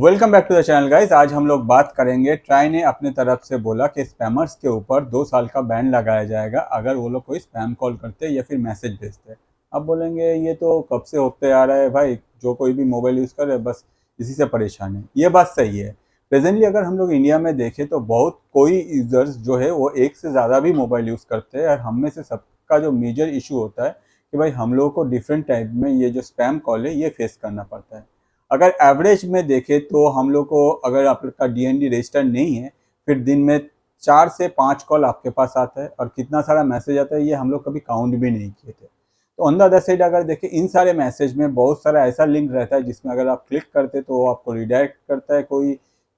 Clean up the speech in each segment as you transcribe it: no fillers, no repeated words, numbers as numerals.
Welcome back to the channel guys. आज हम लोग बात करेंगे, ट्राई ने अपने तरफ से बोला कि स्पैमर्स के ऊपर 2 साल का बैन लगाया जाएगा अगर वो लोग कोई स्पैम कॉल करते या फिर मैसेज भेजते। अब बोलेंगे ये तो कब से होते आ रहा है भाई, जो कोई भी मोबाइल यूज़ करे बस इसी से परेशान है। ये बात सही है। प्रेजेंटली अगर हम लोग इंडिया में देखें तो बहुत कोई यूज़र्स जो है वो एक से ज़्यादा भी मोबाइल यूज़ करते हैं, और हम में से सबका जो मेजर इशू होता है कि भाई हम लोगों को डिफरेंट टाइप में ये जो स्पैम कॉल है ये फेस करना पड़ता है। अगर एवरेज में देखें तो हम लोग को, अगर आपका डीएनडी रजिस्टर नहीं है, फिर दिन में 4 से 5 कॉल आपके पास आता है और कितना सारा मैसेज आता है ये हम लोग कभी काउंट भी नहीं किए थे। तो ऑन द अदर साइड अगर देखें, इन सारे मैसेज में बहुत सारा ऐसा लिंक रहता है जिसमें अगर आप क्लिक करते तो वो आपको रिडायरेक्ट करता है कोई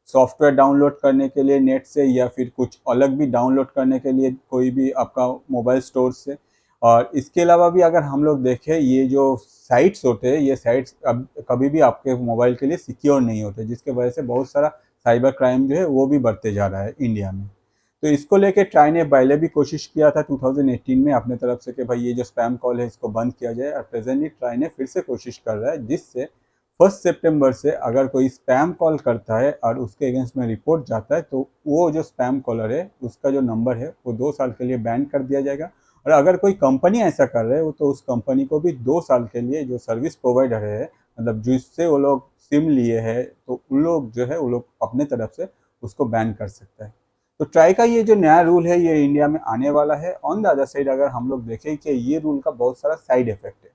सॉफ्टवेयर डाउनलोड करने के लिए नेट से, या फिर कुछ अलग भी डाउनलोड करने के लिए कोई भी आपका मोबाइल स्टोर से। और इसके अलावा भी अगर हम लोग देखें, ये जो साइट्स होते हैं ये साइट्स अब कभी भी आपके मोबाइल के लिए सिक्योर नहीं होते, जिसके वजह से बहुत सारा साइबर क्राइम जो है वो भी बढ़ते जा रहा है इंडिया में। तो इसको लेके ट्राई ने पहले भी कोशिश किया था 2018 में अपने तरफ से कि भाई ये जो स्पैम कॉल है इसको बंद किया जाए, और प्रेजेंटली ट्राई ने फिर से कोशिश कर रहा है, जिससे 1 सितंबर से अगर कोई स्पैम कॉल करता है और उसके अगेंस्ट में रिपोर्ट जाता है तो वो जो स्पैम कॉलर है उसका जो नंबर है वो 2 साल के लिए बैन कर दिया जाएगा। और अगर कोई कंपनी ऐसा कर रहे हो तो उस कंपनी को भी 2 साल के लिए, जो सर्विस प्रोवाइडर है मतलब जिससे वो लोग सिम लिए हैं, तो उन लोग जो है वो लोग अपने तरफ से उसको बैन कर सकता है। तो ट्राई का ये जो नया रूल है ये इंडिया में आने वाला है। ऑन द अदर साइड अगर हम लोग देखें कि ये रूल का बहुत सारा साइड इफेक्ट है।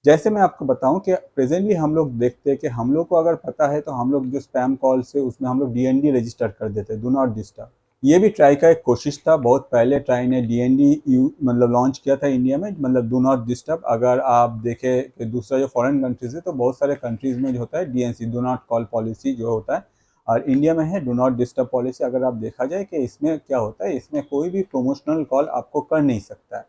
जैसे मैं आपको बताऊं कि प्रेजेंटली हम लोग देखते हैं कि हम लोग को अगर पता है तो हम लोग जो स्पैम कॉल से उसमें हम लोग डीएनडी रजिस्टर कर देते हैं, डू नॉट डिस्टर्ब। ये भी ट्राई का एक कोशिश था, बहुत पहले ट्राई ने डीएनडी मतलब लॉन्च किया था इंडिया में, मतलब डू नॉट डिस्टर्ब। अगर आप देखें कि दूसरा जो फॉरेन कंट्रीज है तो बहुत सारे कंट्रीज में जो होता है DNC, do not call policy जो होता है, और इंडिया में है डू नॉट डिस्टर्ब पॉलिसी। अगर आप देखा जाए कि इसमें क्या होता है, इसमें कोई भी प्रोमोशनल कॉल आपको कर नहीं सकता है।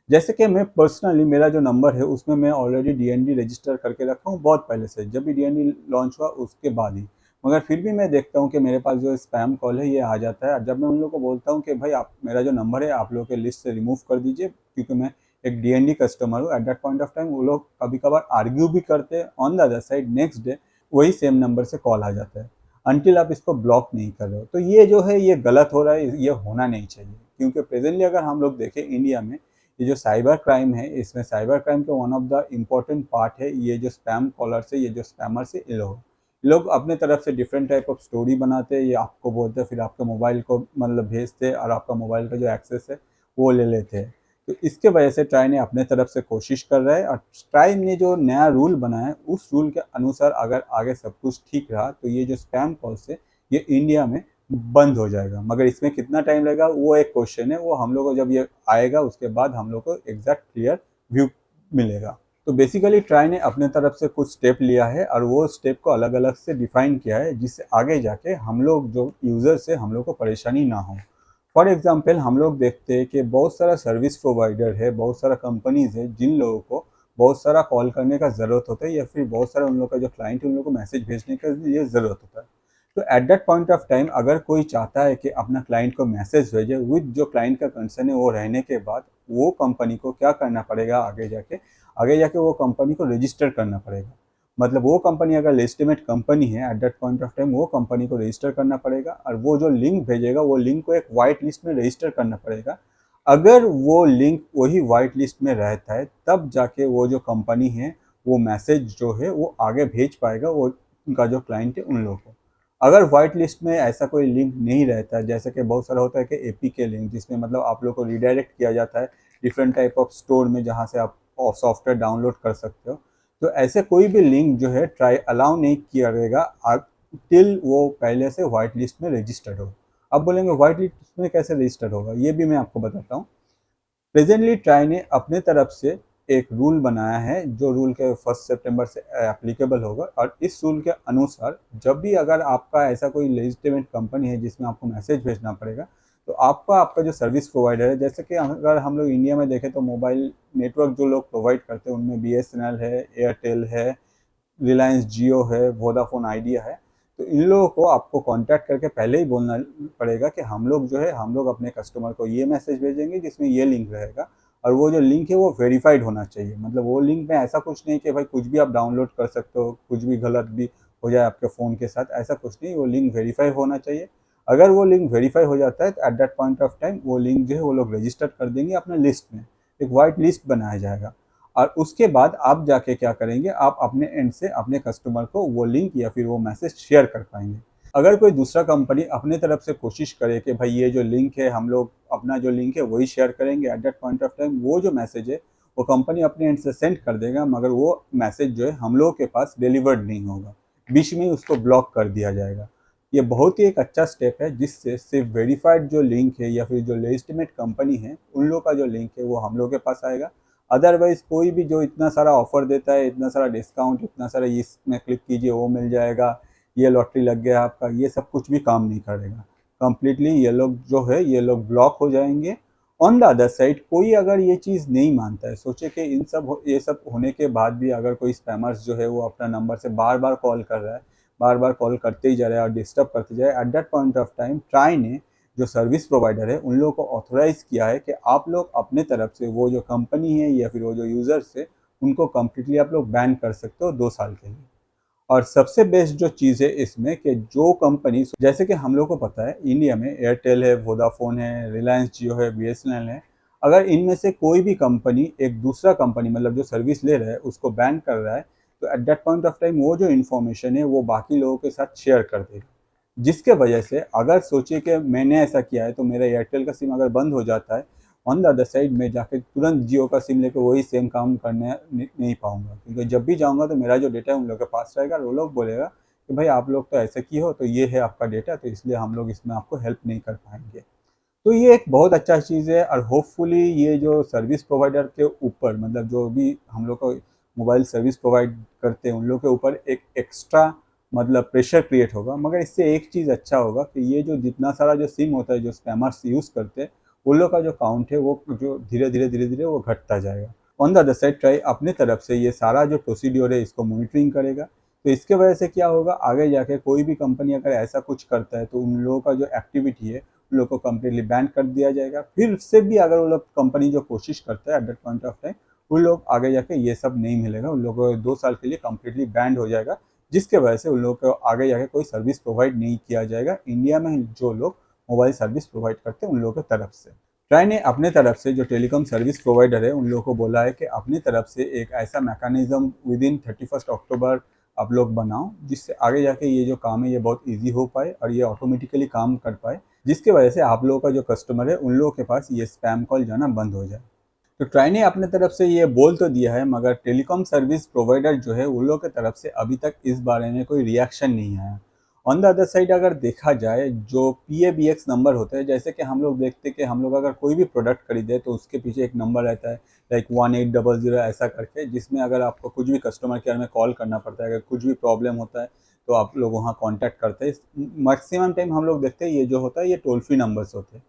जैसे कि मैं पर्सनली, मेरा जो नंबर है उसमें मैं ऑलरेडी डीएनडी रजिस्टर करके रखा हूँ बहुत पहले से, जब भी डीएनडी लॉन्च हुआ उसके बाद ही। मगर फिर भी मैं देखता हूँ कि मेरे पास जो स्पैम कॉल है ये आ जाता है, और जब मैं उन लोगों को बोलता हूँ कि भाई आप मेरा जो नंबर है आप लोगों के लिस्ट से रिमूव कर दीजिए क्योंकि मैं एक डीएनडी कस्टमर हूँ, at that point of time वो लोग कभी कभार आर्ग्यू भी करते हैं। On the other side next day वही सेम नंबर से कॉल आ जाता है, अनटिल आप इसको ब्लॉक नहीं कर रहे हो। तो ये जो है ये गलत हो रहा है, ये होना नहीं चाहिए। क्योंकि प्रेजेंटली अगर हम लोग देखें इंडिया में, ये जो साइबर क्राइम है इसमें साइबर क्राइम का one of the important part है ये जो स्पैम कॉलर से, ये जो स्पैमर से, ये लोग अपने तरफ से डिफरेंट टाइप ऑफ स्टोरी बनाते हैं, ये आपको बोलते हैं, फिर आपके मोबाइल को मतलब भेजते हैं और आपका मोबाइल का जो एक्सेस है वो ले लेते हैं। तो इसके वजह से ट्राई ने अपने तरफ से कोशिश कर रहा है, और ट्राई ने जो नया रूल बनाया है उस रूल के अनुसार अगर आगे सब कुछ ठीक रहा तो ये जो स्पैम कॉल्स है ये इंडिया में बंद हो जाएगा। मगर इसमें कितना टाइम लगेगा वो एक क्वेश्चन है, वो हम लोग को जब ये आएगा उसके बाद हम लोग को एग्जैक्ट क्लियर व्यू मिलेगा। तो बेसिकली ट्राई ने अपने तरफ से कुछ स्टेप लिया है और वो स्टेप को अलग अलग से डिफाइन किया है, जिससे आगे जाके हम लोग जो यूज़र से हम लोग को परेशानी ना हो। फॉर एग्जाम्पल हम लोग देखते हैं कि बहुत सारा सर्विस प्रोवाइडर है, बहुत सारा कंपनीज है जिन लोगों को बहुत सारा कॉल करने का ज़रूरत होता है, या फिर बहुत सारा उन लोग का जो क्लाइंट है उन लोग को मैसेज भेजने का लिए ज़रूरत होता है। तो at that point of time अगर कोई चाहता है कि अपना क्लाइंट को मैसेज भेजे विद जो क्लाइंट का कंसर्न है वो रहने के बाद, वो कंपनी को क्या करना पड़ेगा, आगे जाके वो कंपनी को रजिस्टर करना पड़ेगा। मतलब वो कंपनी अगर लेजिटिमेट कंपनी है at that point of time वो कंपनी को रजिस्टर करना पड़ेगा, और वो जो लिंक भेजेगा वो लिंक को एक वाइट लिस्ट में रजिस्टर करना पड़ेगा। अगर वो लिंक वही वाइट लिस्ट में रहता है तब जाके वो जो कंपनी है वो मैसेज जो है वो आगे भेज पाएगा, वो उनका जो क्लाइंट है उन लोगों को। अगर व्हाइट लिस्ट में ऐसा कोई लिंक नहीं रहता है, जैसे कि बहुत सारा होता है कि एपीके लिंक, जिसमें मतलब आप लोग को रिडायरेक्ट किया जाता है डिफरेंट टाइप ऑफ स्टोर में जहाँ से आप सॉफ्टवेयर डाउनलोड कर सकते हो, तो ऐसे कोई भी लिंक जो है ट्राई अलाउ नहीं किया रहेगा टिल वो पहले से व्हाइट लिस्ट में रजिस्टर्ड हो। अब बोलेंगे व्हाइट लिस्ट में कैसे रजिस्टर्ड होगा, ये भी मैं आपको बताता हूँ। प्रेजेंटली ट्राई ने अपने तरफ से एक रूल बनाया है जो रूल के 1 सितंबर से एप्लीकेबल होगा, और इस रूल के अनुसार जब भी अगर आपका ऐसा कोई लेजिटिमेट कंपनी है जिसमें आपको मैसेज भेजना पड़ेगा, तो आपका आपका जो सर्विस प्रोवाइडर है, जैसे कि अगर हम लोग इंडिया में देखें तो मोबाइल नेटवर्क जो लोग प्रोवाइड करते हैं उनमें बीएसएनएल है, एयरटेल है, रिलायंस जियो है, वोडाफोन आइडिया है। तो इन लोगों को आपको कांटेक्ट करके पहले ही बोलना पड़ेगा कि हम लोग जो है हम लोग अपने कस्टमर को ये मैसेज भेजेंगे जिसमें ये लिंक रहेगा, और वो जो लिंक है वो वेरीफाइड होना चाहिए। मतलब वो लिंक में ऐसा कुछ नहीं कि भाई कुछ भी आप डाउनलोड कर सकते हो, कुछ भी गलत भी हो जाए आपके फ़ोन के साथ, ऐसा कुछ नहीं, वो लिंक वेरीफाई होना चाहिए। अगर वो लिंक वेरीफाई हो जाता है तो at that point of time वो लिंक जो है वो लोग रजिस्टर कर देंगे अपने लिस्ट में, एक वाइट लिस्ट बनाया जाएगा। और उसके बाद आप जाके क्या करेंगे, आप अपने एंड से अपने कस्टमर को वो लिंक या फिर वो मैसेज शेयर कर पाएंगे। अगर कोई दूसरा कंपनी अपने तरफ से कोशिश करे कि भाई ये जो लिंक है हम लोग अपना जो लिंक है वही शेयर करेंगे, at that point of time वो जो मैसेज है वो कंपनी अपने एंड से सेंड कर देगा, मगर वो मैसेज जो है हम लोगों के पास डिलीवर्ड नहीं होगा, बीच में ही उसको ब्लॉक कर दिया जाएगा। ये बहुत ही एक अच्छा स्टेप है जिससे सिर्फ वेरीफाइड जो लिंक है या फिर जो लेजिटिमेट कंपनी है उन लोगों का जो लिंक है वो हम लोग के पास आएगा। अदरवाइज कोई भी जो इतना सारा ऑफर देता है, इतना सारा डिस्काउंट, इतना सारा इसमें क्लिक कीजिए वो मिल जाएगा, ये लॉटरी लग गया आपका, ये सब कुछ भी काम नहीं करेगा। कंप्लीटली ये लोग जो है ये लोग ब्लॉक हो जाएंगे। ऑन द अदर साइड कोई अगर ये चीज़ नहीं मानता है, सोचे कि ये सब होने के बाद भी अगर कोई स्पैमर्स जो है वो अपना नंबर से बार बार कॉल कर रहा है, बार बार कॉल करते ही जा रहा है और डिस्टर्ब करते जा रहा है, at that point of time try ने जो सर्विस प्रोवाइडर है उन लोगों को ऑथोराइज़ किया है कि आप लोग अपने तरफ से वो जो कंपनी है या फिर वो जो यूज़र्स है उनको कम्प्लीटली आप लोग बैन कर सकते हो 2 साल के लिए। और सबसे बेस्ट जो चीज़ है इसमें कि जो कंपनी, जैसे कि हम लोग को पता है इंडिया में एयरटेल है, वोडाफोन है, रिलायंस जियो है, बीएसएनएल है, अगर इनमें से कोई भी कंपनी एक दूसरा कंपनी मतलब जो सर्विस ले रहा है उसको बैन कर रहा है, तो at that point of time वो जो इन्फॉर्मेशन है वो बाकी लोगों के साथ शेयर कर देगा। जिसके वजह से अगर सोचिए कि मैंने ऐसा किया है तो मेरा एयरटेल का सिम अगर बंद हो जाता है, ऑन द अदर साइड मैं जाके तुरंत जियो का सिम लेकर वही सेम काम करने नहीं पाऊंगा, क्योंकि जब भी जाऊंगा तो मेरा जो डेटा है उन लोगों के पास रहेगा और वो लोग बोलेगा कि भाई आप लोग तो ऐसे किए हो तो ये है आपका डेटा, तो इसलिए हम लोग इसमें आपको हेल्प नहीं कर पाएंगे। तो ये एक बहुत अच्छा चीज़ है और होपफुली ये जो सर्विस प्रोवाइडर के ऊपर मतलब जो भी हम लोग को मोबाइल सर्विस प्रोवाइड करते हैं उन लोग के ऊपर एक एक्स्ट्रा मतलब प्रेशर क्रिएट होगा, मगर इससे एक चीज़ अच्छा होगा कि ये जो जितना सारा जो सिम होता है जो स्पैमर्स यूज़ करते हैं उन लोग का जो काउंट है वो जो धीरे धीरे वो घटता जाएगा। On the other side try अपने तरफ से ये सारा जो प्रोसीड्योर है इसको मॉनिटरिंग करेगा, तो इसके वजह से क्या होगा आगे जाके कोई भी कंपनी अगर ऐसा कुछ करता है तो उन लोगों का जो एक्टिविटी है उन लोग को कम्प्लीटली बैन कर दिया जाएगा। फिर से भी अगर वो लोग कंपनी जो कोशिश करता है at that point of time उन लोग आगे जाके ये सब नहीं मिलेगा, उन लोगों को 2 साल के लिए कम्प्लीटली बैंड हो जाएगा, जिसके वजह से उन लोगों को आगे जाके कोई सर्विस प्रोवाइड नहीं किया जाएगा इंडिया में जो लोग मोबाइल सर्विस प्रोवाइड करते हैं उन लोगों की तरफ से। ट्राई ने अपने तरफ से जो टेलीकॉम सर्विस प्रोवाइडर है उन लोगों को बोला है कि अपनी तरफ से एक ऐसा मैकेनिज्म विद इन 31 अक्टूबर आप लोग बनाओ जिससे आगे जाके ये जो काम है ये बहुत इजी हो पाए और ये ऑटोमेटिकली काम कर पाए, जिसकी वजह से आप लोगों का जो कस्टमर है उन लोगों के पास ये स्पैम कॉल जाना बंद हो जाए। तो ट्राई ने अपने तरफ से ये बोल तो दिया है, मगर टेलीकॉम सर्विस प्रोवाइडर जो है उन लोगों की तरफ से अभी तक इस बारे में कोई रिएक्शन नहीं आया। ऑन द अदर साइड अगर देखा जाए जो PABX नंबर होते हैं, जैसे कि हम लोग देखते हैं कि हम लोग अगर कोई भी प्रोडक्ट खरीदे तो उसके पीछे एक नंबर रहता है लाइक 1800 ऐसा करके, जिसमें अगर आपको कुछ भी कस्टमर केयर में कॉल करना पड़ता है, अगर कुछ भी प्रॉब्लम होता है तो आप लोग वहाँ कॉन्टैक्ट करते हैं। मैक्सिमम टाइम हम लोग देखते हैं ये जो होता है ये टोल फ्री नंबर्स होते हैं।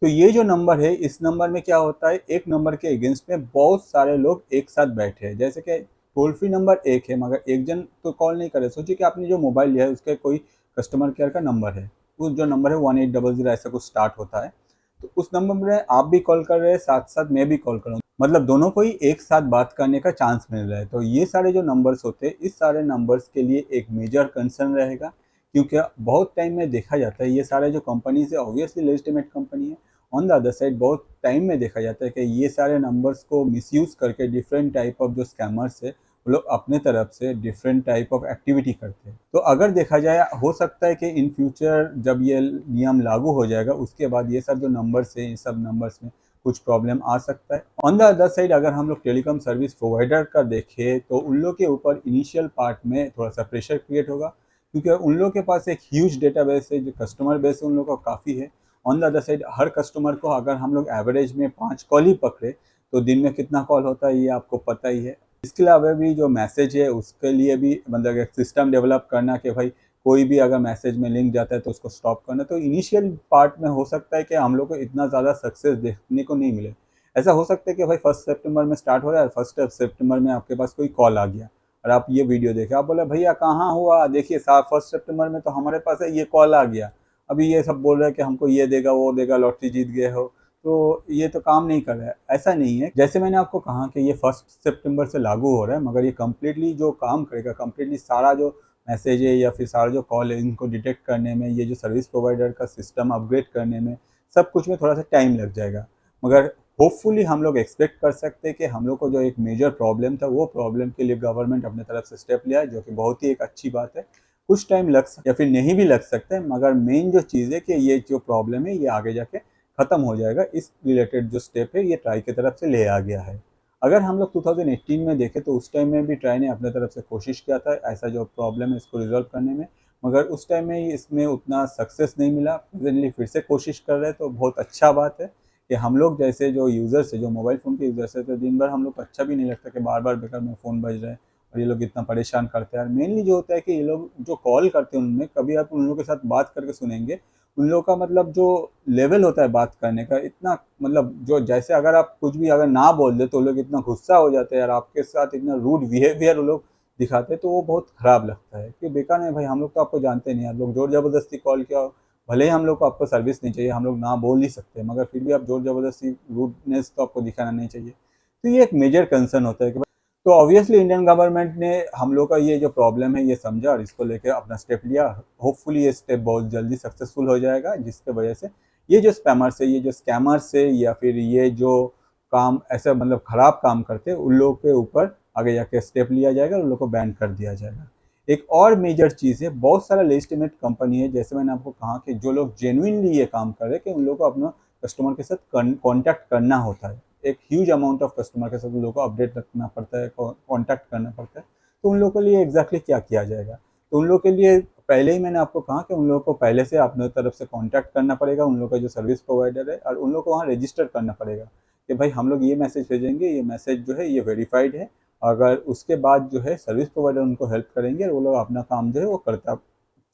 तो ये जो नंबर है इस नंबर में क्या होता है, एक नंबर के अगेंस्ट में बहुत सारे लोग एक साथ बैठे हैं। जैसे कि टोल फ्री नंबर एक है मगर एक जन तो कॉल नहीं करे, सोचिए कि आपने जो मोबाइल लिया है उसके कोई कस्टमर केयर का नंबर है, उस जो नंबर है 1800 ऐसा कुछ स्टार्ट होता है, तो उस नंबर में आप भी कॉल कर रहे हैं साथ साथ मैं भी कॉल कर रहा हूँ, मतलब दोनों को ही एक साथ बात करने का चांस मिल रहा है। तो ये सारे जो नंबर्स होते हैं इस सारे नंबर्स के लिए एक मेजर कंसर्न रहेगा, क्योंकि बहुत टाइम में देखा जाता है ये सारे जो कंपनीज है ऑब्वियसली लेजिटिमेट कंपनी है, ऑन द अदर साइड बहुत टाइम में देखा जाता है कि ये सारे नंबर्स को मिसयूज़ करके डिफरेंट टाइप ऑफ जो स्कैमर्स है वो लोग अपने तरफ से डिफरेंट टाइप ऑफ एक्टिविटी करते हैं। तो अगर देखा जाए हो सकता है कि इन फ्यूचर जब ये नियम लागू हो जाएगा उसके बाद ये सब जो नंबर्स है इन सब नंबर्स में कुछ प्रॉब्लम आ सकता है। ऑन द अदर साइड अगर हम लोग टेलीकॉम सर्विस प्रोवाइडर का देखें तो उन लोग के ऊपर इनिशियल पार्ट में थोड़ा सा प्रेशर क्रिएट होगा, क्योंकि उन लोग के पास एक ह्यूज डेटाबेस है, जो कस्टमर बेस है उन लोग का काफ़ी है। On the other side her customer को अगर हम लोग एवरेज में 5 कॉल ही पकड़े तो दिन में कितना कॉल होता है ये आपको पता ही है। इसके अलावा भी जो मैसेज है उसके लिए भी मतलब एक सिस्टम डेवलप करना कि भाई कोई भी अगर मैसेज में लिंक जाता है तो उसको स्टॉप करना, तो इनिशियल पार्ट में हो सकता है कि हम लोग को इतना ज़्यादा सक्सेस देखने को नहीं मिले। ऐसा हो सकता है कि भाई 1 सितंबर में स्टार्ट हो रहा है, 1 सितंबर में आपके पास कोई कॉल आ गया और आप ये वीडियो देखे, आप बोले भैया कहाँ हुआ, देखिए 1 सितंबर में तो हमारे पास है ये कॉल आ गया, अभी ये सब बोल रहे हैं कि हमको ये देगा वो देगा, लॉटरी जीत गए हो, तो ये तो काम नहीं कर रहा है। ऐसा नहीं है, जैसे मैंने आपको कहा कि ये 1 सितंबर से लागू हो रहा है, मगर ये कम्प्लीटली जो काम करेगा, कम्प्लीटली सारा जो मैसेज है या फिर सारा जो कॉल है इनको डिटेक्ट करने में, ये जो सर्विस प्रोवाइडर का सिस्टम अपग्रेड करने में, सब कुछ में थोड़ा सा टाइम लग जाएगा। मगर होपफुली हम लोग एक्सपेक्ट कर सकते हैं कि हम लोग को जो एक मेजर प्रॉब्लम था वो प्रॉब्लम के लिए गवर्नमेंट अपने तरफ से स्टेप लिया है, जो कि बहुत ही एक अच्छी बात है। कुछ टाइम लग सकता या फिर नहीं भी लग सकता है, मगर मेन जो चीज़ है कि ये जो प्रॉब्लम है ये आगे जाके ख़त्म हो जाएगा। इस रिलेटेड जो स्टेप है ये ट्राई की तरफ से ले आ गया है। अगर हम लोग 2018 में देखें तो उस टाइम में भी ट्राई ने अपने तरफ से कोशिश किया था ऐसा जो प्रॉब्लम है इसको रिजॉल्व करने में, मगर उस टाइम में इसमें उतना सक्सेस नहीं मिला। प्रेजेंटली फिर से कोशिश कर रहे हैं तो बहुत अच्छा बात है कि हम लोग जैसे जो यूज़र्स है, जो मोबाइल फ़ोन के यूज़र्स है, तो दिन भर हम लोग को अच्छा भी नहीं लगता कि बार बार बेकार में फ़ोन बज रहा है और ये लोग इतना परेशान करते हैं। और मेनली जो होता है कि ये लोग जो कॉल करते हैं उनमें कभी आप उन लोगों के साथ बात करके सुनेंगे, उन लोगों का मतलब जो लेवल होता है बात करने का, इतना मतलब जो जैसे अगर आप कुछ भी अगर ना बोल दे तो लोग इतना गुस्सा हो जाते हैं और आपके साथ इतना रूड बिहेवियर वो लोग दिखाते हैं, तो वो बहुत ख़राब लगता है कि बेकार में भाई हम लोग तो आपको जानते नहीं, आप लोग ज़ोर ज़बरदस्ती कॉल किया, भले ही हम लोग को आपको सर्विस नहीं चाहिए, हम लोग ना बोल नहीं सकते, मगर फिर भी आप ज़ोर ज़बरदस्ती रूडनेस तो आपको दिखाना नहीं चाहिए। तो ये एक मेजर कंसर्न होता है कि तो ऑब्वियसली इंडियन गवर्नमेंट ने हम लोग का ये जो प्रॉब्लम है ये समझा और इसको लेके अपना स्टेप लिया। होपफुली ये स्टेप बहुत जल्दी सक्सेसफुल हो जाएगा, जिसके वजह से ये जो स्पैमर्स है, ये जो स्कैमर्स है या फिर ये जो काम ऐसा मतलब ख़राब काम करते हैं उन लोगों के ऊपर आगे जाके स्टेप लिया जाएगा और उन लोग को बैन कर दिया जाएगा। एक और मेजर चीज़ है, बहुत सारा लेजिटिमेट कंपनी है, जैसे मैंने आपको कहा कि जो लोग जेन्युइनली ये काम कर रहे हैं कि उन लोगों को अपना कस्टमर के साथ कॉन्टैक्ट करना होता है। एक ह्यूज अमाउंट ऑफ कस्टमर के साथ उन लोगों को अपडेट रखना पड़ता है, कॉन्टैक्ट करना पड़ता है। तो उन लोगों के लिए एग्जैक्टली क्या किया जाएगा? तो उन लोगों के लिए पहले ही मैंने आपको कहा कि उन लोगों को पहले से अपने तरफ से कॉन्टैक्ट करना पड़ेगा, उन लोगों का जो सर्विस प्रोवाइडर है, और उन लोगों को वहाँ रजिस्टर करना पड़ेगा कि भाई हम लोग ये मैसेज भेजेंगे, ये मैसेज जो है ये वेरीफाइड है। अगर उसके बाद जो है सर्विस प्रोवाइडर उनको हेल्प करेंगे और वो लोग अपना काम जो है वो करता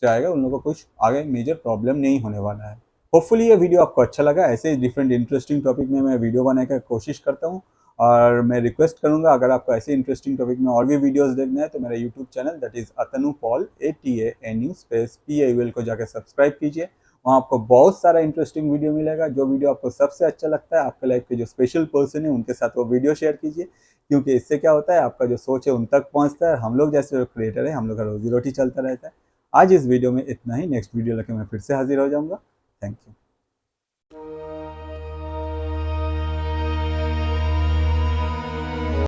जाएगा, उन लोगों को कुछ आगे मेजर प्रॉब्लम नहीं होने वाला है। होपफुली ये वीडियो आपको अच्छा लगा। ऐसे ही डिफरेंट इंटरेस्टिंग टॉपिक में मैं वीडियो बनाने का कोशिश करता हूँ, और मैं रिक्वेस्ट करूँगा अगर आपको ऐसे इंटरेस्टिंग टॉपिक में और भी वीडियोस देखना है तो मेरा YouTube channel that is Atanu Paul ATANU space PAUL को जाकर सब्सक्राइब कीजिए। वहाँ आपको बहुत सारा इंटरेस्टिंग वीडियो मिलेगा। जो वीडियो आपको सबसे अच्छा लगता है, आपके लाइफ के जो स्पेशल पर्सन है उनके साथ वो वीडियो शेयर कीजिए, क्योंकि इससे क्या होता है आपका जो सोच है उन तक पहुँचता है। हम लोग जैसे जो क्रिएटर है हम लोग का रोजी रोटी चलता रहता है। आज इस वीडियो में इतना ही। नेक्स्ट वीडियो लेकर मैं फिर से हाजिर हो जाऊँगा। Thank you.